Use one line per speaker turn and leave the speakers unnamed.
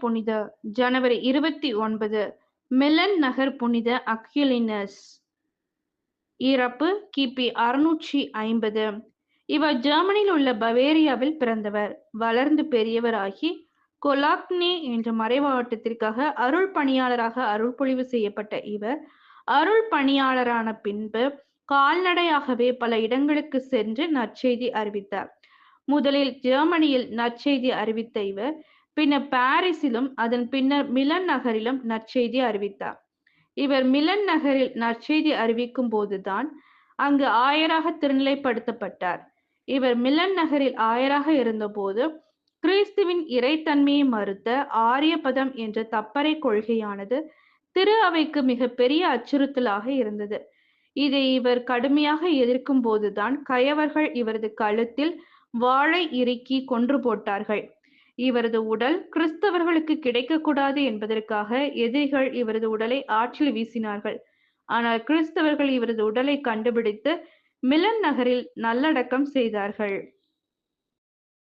புனித ஜனவரி 29 மிலன் நகர் புனித அக்விலினஸ். இறப்பு கிபி 650. இவர் ஜெர்மனியில் உள்ள பவேரியாவில் பிறந்தவர். வளர்ந்து பெரியவராகி கொலாக்னே என்ற மறைமாவட்டத்திற்காக அருள் பணியாளராக அருள்பொழிவு செய்யப்பட்ட இவர் அருள் பணியாளரான பின்பு கால்நடையாகவே பல இடங்களுக்கு சென்று நற்செய்தி அறிவித்தார். முதலில் ஜெர்மனியில் நற்செய்தி அறிவித்த இவர் பின்னர் பாரிஸிலும் அதன் பின்னர் மிலன் நகரிலும் நற்செய்தி அறிவித்தார். இவர் மிலன் நகரில் நற்செய்தி அறிவிக்கும் போதுதான் அங்கு ஆயராக திருநிலைப்படுத்தப்பட்டார். இவர் மிலன் நகரில் ஆயராக இருந்தபோது கிறிஸ்துவின் இறைத்தன்மையை மறுத்த ஆரியபதம் என்ற தப்பறை கொள்கையானது திரு அவைக்கு மிக பெரிய அச்சுறுத்தலாக இருந்தது. இதை இவர் கடுமையாக எதிர்க்கும் போதுதான் கயவர்கள் இவரது கழுத்தில் வாளை இறுக்கி கொன்று போட்டார்கள். இவரது உடல் கிறிஸ்தவர்களுக்கு கிடைக்கக்கூடாது என்பதற்காக எதிரிகள் இவரது உடலை ஆற்றில் வீசினார்கள். ஆனால் கிறிஸ்தவர்கள் இவரது உடலை கண்டுபிடித்து மிலன் நகரில் நல்லடக்கம் செய்தார்கள்.